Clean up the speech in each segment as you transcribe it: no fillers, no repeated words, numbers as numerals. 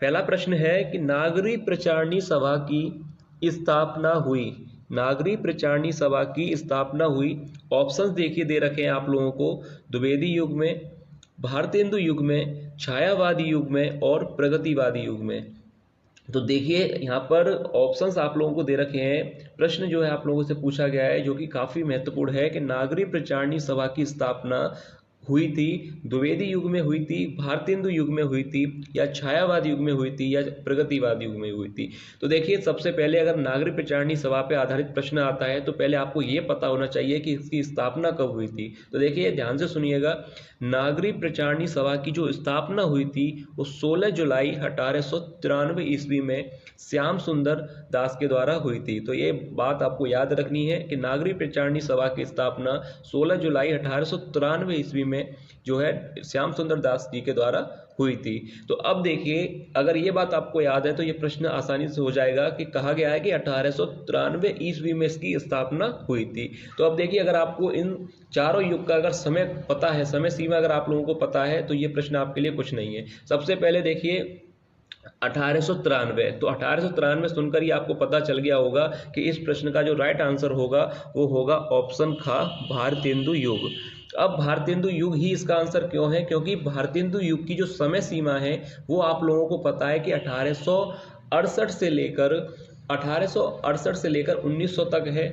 पहला प्रश्न है कि नागरी प्रचारणी सभा की स्थापना हुई। नागरी प्रचारणी सभा की स्थापना हुई। ऑप्शंस देखिए दे रखे हैं आप लोगों को, द्विवेदी युग में, भारतेंदु युग में, छायावादी युग में और प्रगतिवादी युग में। तो देखिए यहाँ पर ऑप्शंस आप लोगों को दे रखे हैं। प्रश्न जो है आप लोगों से पूछा गया है जो कि काफ़ी महत्वपूर्ण है कि नागरी प्रचारणी सभा की स्थापना हुई थी, द्विवेदी युग में हुई थी, भारतेंदु युग में हुई थी, या छायावाद युग में हुई थी, या प्रगतिवाद युग में हुई थी। तो देखिए सबसे पहले अगर नागरिक प्रचारणी सभा पर आधारित प्रश्न आता है तो पहले आपको ये पता होना चाहिए कि इसकी स्थापना कब हुई थी। तो देखिए ध्यान से सुनिएगा, नागरिक प्रचारणी सभा की जो स्थापना हुई थी वो 16 जुलाई 1893 ईस्वी में श्याम सुंदर दास के द्वारा हुई थी। तो ये बात आपको याद रखनी है कि नागरिक प्रचारणी सभा की स्थापना 16 जुलाई 1893 ईस्वी में जो है श्याम सुंदर दास जी के द्वारा हुई थी। तो अब देखिए अगर ये बात आपको याद है तो ये प्रश्न आसानी से हो जाएगा कि कहा गया है कि 1893 ईस्वी में इसकी स्थापना हुई थी। तो अब देखिए अगर आपको इन चारों युग का अगर समय पता है, समय सीमा अगर आप लोगों को पता है तो ये प्रश्न आपके लिए कुछ नहीं है। सबसे पहले देखिए 1893, तो 1893 सुनकर ही आपको पता चल गया होगा कि इस प्रश्न का जो राइट आंसर होगा वो होगा ऑप्शन ख, भारतेंदु युग। अब भारतेंदु युग ही इसका आंसर क्यों है? क्योंकि भारतेंदु युग की जो समय सीमा है वो आप लोगों को पता है कि 1868 से लेकर 1900 तक है।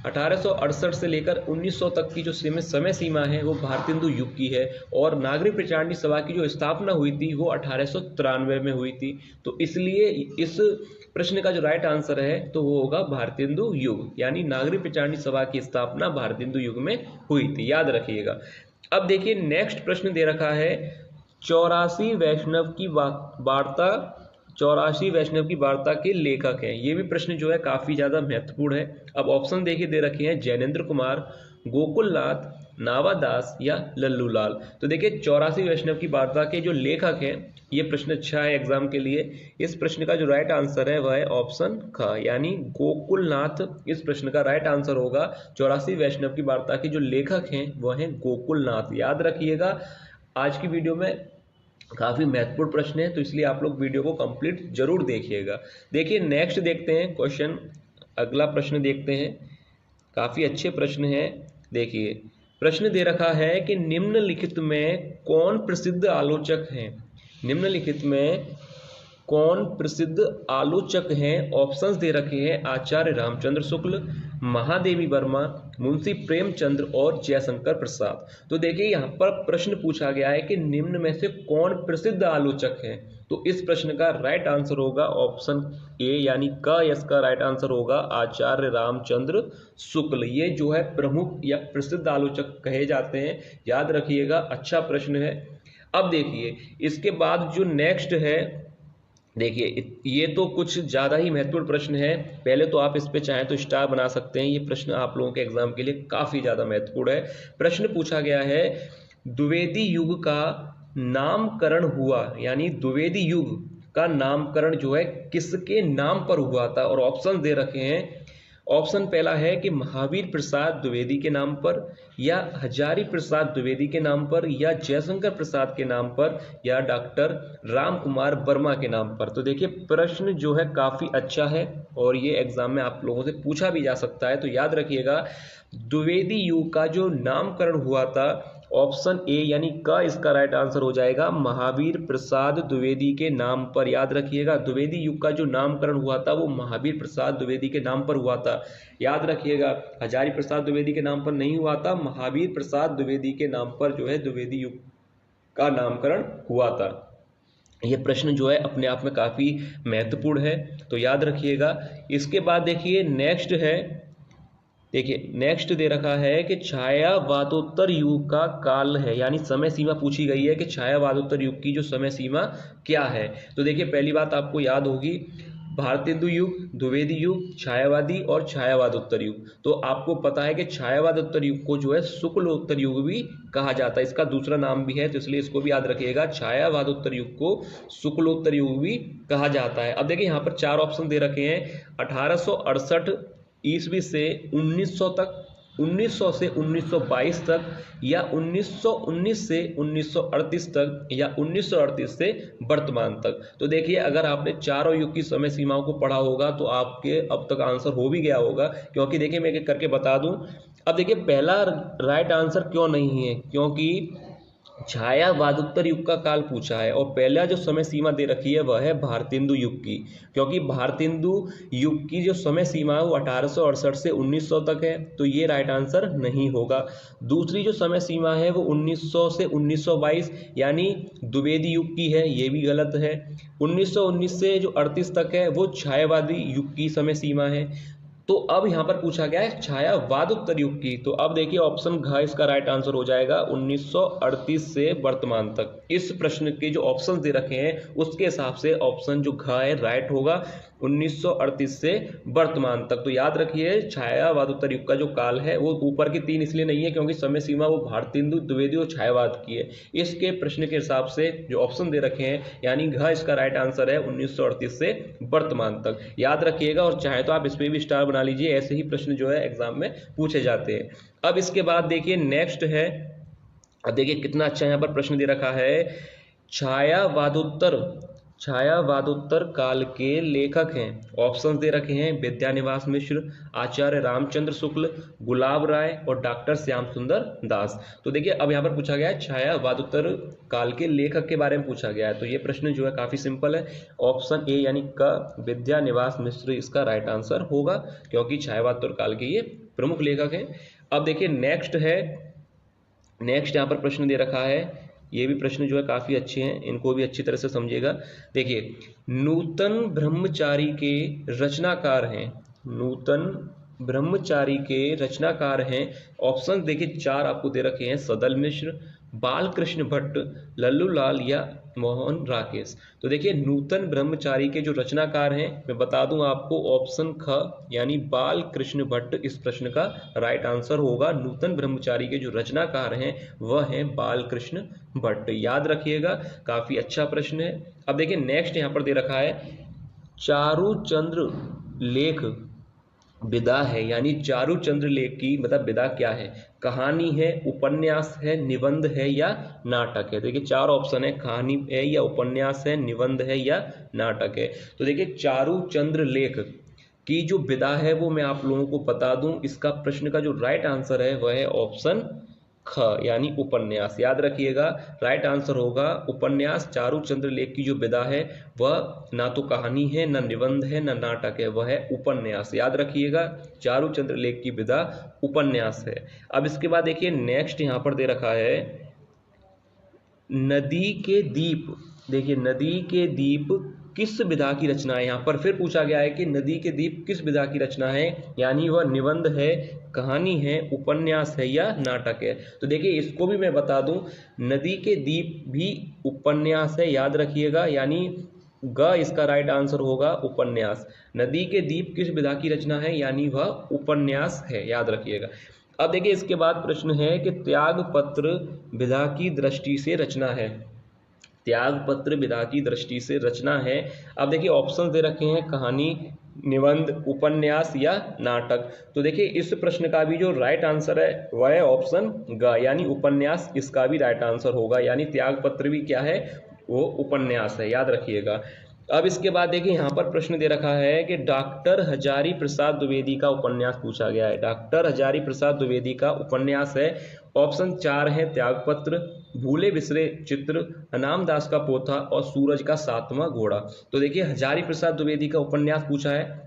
1868 से लेकर 1900 तक की जो समय सीमा है वो भारतेंदु युग की है, और नागरिक प्रचारणी सभा की जो स्थापना हुई थी वो 1893 में हुई थी। तो इसलिए इस प्रश्न का जो राइट आंसर है तो वो होगा भारतेंदु युग, यानी नागरिक प्रचारणी सभा की स्थापना भारतेंदु युग में हुई थी, याद रखिएगा। अब देखिए नेक्स्ट प्रश्न दे रखा है 84 वैष्णव की वार्ता, 84 वैष्णव की वार्ता के लेखक हैं। ये भी प्रश्न जो है काफ़ी ज़्यादा महत्वपूर्ण है। अब ऑप्शन देखिए दे रखे हैं जैनेन्द्र कुमार, गोकुलनाथ, नावादास या लल्लूलाल। तो देखिए 84 वैष्णव की वार्ता के जो लेखक हैं, ये प्रश्न अच्छा है एग्जाम के लिए। इस प्रश्न का जो राइट आंसर है वह है ऑप्शन ख, यानी गोकुलनाथ इस प्रश्न का राइट आंसर होगा। 84 वैष्णव की वार्ता के जो लेखक हैं वह हैं गोकुलनाथ, याद रखिएगा। आज की वीडियो में काफ़ी महत्वपूर्ण प्रश्न है तो इसलिए आप लोग वीडियो को कंप्लीट जरूर देखिएगा। देखिए नेक्स्ट देखते हैं क्वेश्चन, अगला प्रश्न देखते हैं, काफ़ी अच्छे प्रश्न हैं। देखिए प्रश्न दे रखा है कि निम्नलिखित में कौन प्रसिद्ध आलोचक हैं? निम्नलिखित में कौन प्रसिद्ध आलोचक हैं? ऑप्शंस दे रखे हैं आचार्य रामचंद्र शुक्ल, महादेवी वर्मा, मुंशी प्रेमचंद्र और जयशंकर प्रसाद। तो देखिए यहाँ पर प्रश्न पूछा गया है कि निम्न में से कौन प्रसिद्ध आलोचक हैं। तो इस प्रश्न का राइट आंसर होगा ऑप्शन ए, यानी क, इसका राइट आंसर होगा आचार्य रामचंद्र शुक्ल। ये जो है प्रमुख या प्रसिद्ध आलोचक कहे जाते हैं, याद रखिएगा। अच्छा प्रश्न है। अब देखिए इसके बाद जो नेक्स्ट है, देखिए ये तो कुछ ज़्यादा ही महत्वपूर्ण प्रश्न है। पहले तो आप इस पे चाहें तो स्टार बना सकते हैं। ये प्रश्न आप लोगों के एग्जाम के लिए काफ़ी ज़्यादा महत्वपूर्ण है। प्रश्न पूछा गया है द्विवेदी युग का नामकरण हुआ, यानी द्विवेदी युग का नामकरण जो है किसके नाम पर हुआ था? और ऑप्शन दे रखे हैं। ऑप्शन पहला है कि महावीर प्रसाद द्विवेदी के नाम पर, या हजारी प्रसाद द्विवेदी के नाम पर, या जयशंकर प्रसाद के नाम पर, या डॉक्टर राम कुमार वर्मा के नाम पर। तो देखिए प्रश्न जो है काफ़ी अच्छा है और ये एग्जाम में आप लोगों से पूछा भी जा सकता है। तो याद रखिएगा द्विवेदी युग का जो नामकरण हुआ था, ऑप्शन ए यानी क इसका राइट आंसर हो जाएगा महावीर प्रसाद द्विवेदी के नाम पर। याद रखिएगा द्विवेदी युग का जो नामकरण हुआ था वो महावीर प्रसाद द्विवेदी के नाम पर हुआ था। याद रखिएगा हजारी प्रसाद द्विवेदी के नाम पर नहीं हुआ था, महावीर प्रसाद द्विवेदी के नाम पर जो है द्विवेदी युग का नामकरण हुआ था। यह प्रश्न जो है अपने आप में काफ़ी महत्वपूर्ण है, तो याद रखिएगा। इसके बाद देखिए नेक्स्ट है, देखिए नेक्स्ट दे रखा है कि छायावादोत्तर युग का काल है, यानी समय सीमा पूछी गई है कि छायावादोत्तर युग की जो समय सीमा क्या है। तो देखिए पहली बात आपको याद होगी भारतेंदु युग, द्विवेदी युग, छायावादी और छायावादोत्तर युग। तो आपको पता है कि छायावादोत्तर युग को जो है शुक्लोत्तर युग भी कहा जाता है, इसका दूसरा नाम भी है, तो इसलिए इसको भी याद रखिएगा। छायावादोत्तर युग को शुक्लोत्तर युग भी कहा जाता है। अब देखिए यहाँ पर चार ऑप्शन दे रखे हैं, 1868 ईस्वी से 1900 तक, 1900 से 1922 तक, या 1919 से 1938 तक, या 1938 से वर्तमान तक। तो देखिए अगर आपने चारों युग की समय सीमाओं को पढ़ा होगा तो आपके अब तक आंसर हो भी गया होगा, क्योंकि देखिए मैं एक करके बता दूं। अब देखिए पहला राइट आंसर क्यों नहीं है, क्योंकि छायावादोत्तर युग का काल पूछा है और पहला जो समय सीमा दे रखी है वह है भारतेंदु युग की, क्योंकि भारतेंदु युग की जो समय सीमा है वो 1868 से 1900 तक है, तो ये राइट आंसर नहीं होगा। दूसरी जो समय सीमा है वो 1900 से 1922 यानी द्विवेदी युग की है, ये भी गलत है। 1919 से जो 38 तक है वो छायावादी युग की समय सीमा है। तो अब यहां पर पूछा गया है छायावादोत्तर युग की, तो अब देखिए ऑप्शन घ इसका राइट आंसर हो जाएगा 1938 से वर्तमान तक। इस प्रश्न के जो ऑप्शन दे रखे हैं उसके हिसाब से ऑप्शन जो घ है राइट होगा 1938 से वर्तमान तक। तो याद रखिए छायावादोत्तर युग का जो काल है वो ऊपर की 3 इसलिए नहीं है क्योंकि समय सीमा वो भारतेंदु, द्विवेदी और छायावाद की है। इसके प्रश्न के हिसाब से जो ऑप्शन दे रखे हैं यानी घ इसका राइट आंसर है 1938 से वर्तमान तक, याद रखिएगा। और चाहे तो आप इस पर भी स्टार बना लीजिए, ऐसे ही प्रश्न जो है एग्जाम में पूछे जाते हैं। अब इसके बाद देखिए नेक्स्ट है, अब देखिए कितना अच्छा यहाँ पर प्रश्न दे रखा है, छायावादोत्तर काल के लेखक हैं। ऑप्शंस दे रखे हैं विद्यानिवास मिश्र, आचार्य रामचंद्र शुक्ल, गुलाब राय और डॉक्टर श्याम सुंदर दास। तो देखिए अब यहाँ पर पूछा गया है छायावादोत्तर काल के लेखक के बारे में पूछा गया है, तो ये प्रश्न जो है काफी सिंपल है। ऑप्शन ए यानी क विद्यानिवास मिश्र इसका राइट आंसर होगा, क्योंकि छायावादोत्तर काल के ये प्रमुख लेखक हैं। अब देखिए नेक्स्ट यहाँ पर प्रश्न दे रखा है, ये भी प्रश्न जो है काफ़ी अच्छे हैं, इनको भी अच्छी तरह से समझिएगा। देखिए नूतन ब्रह्मचारी के रचनाकार हैं, नूतन ब्रह्मचारी के रचनाकार हैं। ऑप्शन देखिए 4 आपको दे रखे हैं, सदल मिश्र, बालकृष्ण भट्ट, लल्लू लाल या मोहन राकेश। तो देखिए नूतन ब्रह्मचारी के जो रचनाकार हैं मैं बता दूं आपको, ऑप्शन ख यानी बालकृष्ण भट्ट इस प्रश्न का राइट आंसर होगा। नूतन ब्रह्मचारी के जो रचनाकार हैं वह हैं बालकृष्ण भट्ट, याद रखिएगा, काफी अच्छा प्रश्न है। अब देखिए नेक्स्ट यहाँ पर दे रखा है चारुचंद्र लेख विदा है, यानी चारुचंद्र लेख की मतलब विदा क्या है, कहानी है, उपन्यास है, निबंध है या नाटक है। देखिए 4 ऑप्शन है, कहानी है या उपन्यास है, निबंध है या नाटक है। तो देखिए चारुचंद्र लेख की जो विदा है वो मैं आप लोगों को बता दूं, इसका प्रश्न का जो राइट आंसर है वह है ऑप्शन ख यानी उपन्यास, याद रखिएगा, राइट आंसर होगा उपन्यास। चारुचंद्र लेख की जो विदा है वह ना तो कहानी है, ना निबंध है, ना नाटक है, वह है उपन्यास, याद रखिएगा, चारुचंद्र लेख की विदा उपन्यास है। अब इसके बाद देखिए नेक्स्ट यहाँ पर दे रखा है नदी के दीप। देखिए नदी के दीप किस विधा की रचना है, यहाँ पर फिर पूछा गया है कि नदी के दीप किस विधा की रचना है, यानी वह निबंध है, कहानी है, उपन्यास है या नाटक है। तो देखिए इसको भी मैं बता दूं, नदी के दीप भी उपन्यास है, याद रखिएगा, यानी ग इसका राइट आंसर होगा उपन्यास। नदी के दीप किस विधा की रचना है, यानी वह उपन्यास है, याद रखिएगा। अब देखिए इसके बाद प्रश्न है कि त्यागपत्र विधा की दृष्टि से रचना है, त्यागपत्र विधा की दृष्टि से रचना है। अब देखिए ऑप्शन दे रखे हैं कहानी, निबंध, उपन्यास या नाटक। तो देखिए इस प्रश्न का भी जो राइट आंसर है वह है ऑप्शन ग यानी उपन्यास, इसका भी राइट आंसर होगा, यानी त्यागपत्र भी क्या है, वो उपन्यास है, याद रखिएगा। अब इसके बाद देखिए यहाँ पर प्रश्न दे रखा है कि डॉक्टर हजारी प्रसाद द्विवेदी का उपन्यास पूछा गया है, डॉक्टर हजारी प्रसाद द्विवेदी का उपन्यास है। ऑप्शन 4 है त्यागपत्र, भूले बिसरे चित्र, अनाम दास का पोथा और सूरज का 7वां घोड़ा। तो देखिए हजारी प्रसाद द्विवेदी का उपन्यास पूछा है।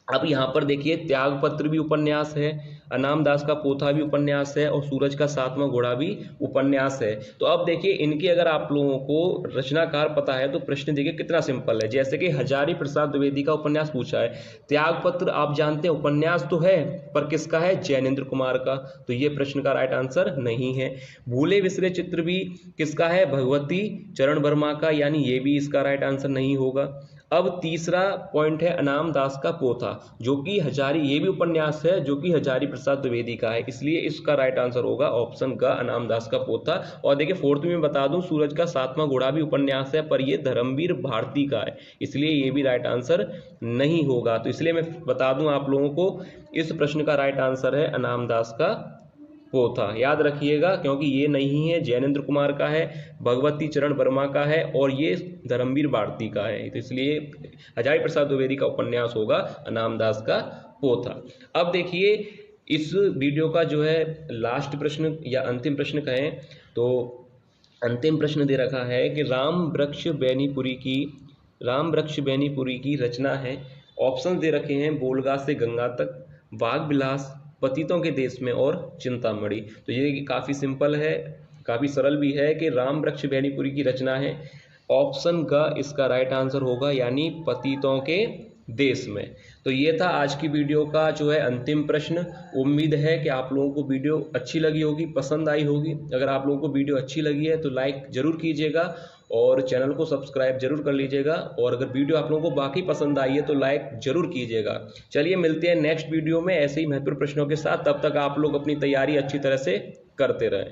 अब यहाँ पर देखिए त्यागपत्र भी उपन्यास है, अनाम दास का पोथा भी उपन्यास है और सूरज का 7वां घोड़ा भी उपन्यास है। तो अब देखिए इनके अगर आप लोगों को रचनाकार पता है तो प्रश्न देखिए कितना सिंपल है। जैसे कि हजारी प्रसाद द्विवेदी का उपन्यास पूछा है, त्यागपत्र आप जानते हैं उपन्यास तो है पर किसका है, जैनेन्द्र कुमार का, तो ये प्रश्न का राइट आंसर नहीं है। भूले बिसरे चित्र भी किसका है, भगवती चरण वर्मा का, यानी ये भी इसका राइट आंसर नहीं होगा। अब तीसरा पॉइंट है अनाम दास का पोथा, जो कि हजारी, ये भी उपन्यास है जो कि हजारी प्रसाद द्विवेदी का है, इसलिए इसका राइट आंसर होगा ऑप्शन ग अनाम दास का पोथा। और देखिए फोर्थ में बता दूं, सूरज का सातवां घोड़ा भी उपन्यास है, पर यह धर्मवीर भारती का है, इसलिए ये भी राइट आंसर नहीं होगा। तो इसलिए मैं बता दूं आप लोगों को, इस प्रश्न का राइट आंसर है अनाम दास का पोथा। याद रखिएगा, क्योंकि ये नहीं है, जैनेन्द्र कुमार का है, भगवती चरण वर्मा का है और ये धर्मवीर भारती का है, तो इसलिए हजारी प्रसाद द्विवेदी का उपन्यास होगा अनाम दास का पोथा। अब देखिए इस वीडियो का जो है लास्ट प्रश्न या अंतिम प्रश्न कहें तो अंतिम प्रश्न दे रखा है कि राम वृक्ष बेनीपुरी की रचना है। ऑप्शन दे रखे हैं बोलगा से गंगा तक, बाग विलास, पतितों के देश में और चिंतामणि। तो ये काफ़ी सिंपल है, काफ़ी सरल भी है कि राम वृक्ष बेनीपुरी की रचना है। ऑप्शन ग इसका राइट आंसर होगा, यानी पतितों के देश में। तो ये था आज की वीडियो का जो है अंतिम प्रश्न। उम्मीद है कि आप लोगों को वीडियो अच्छी लगी होगी, पसंद आई होगी। अगर आप लोगों को वीडियो अच्छी लगी है तो लाइक जरूर कीजिएगा और चैनल को सब्सक्राइब जरूर कर लीजिएगा। और अगर वीडियो आप लोगों को बाकी पसंद आई है तो लाइक जरूर कीजिएगा। चलिए मिलते हैं नेक्स्ट वीडियो में ऐसे ही महत्वपूर्ण प्रश्नों के साथ। तब तक आप लोग अपनी तैयारी अच्छी तरह से करते रहें।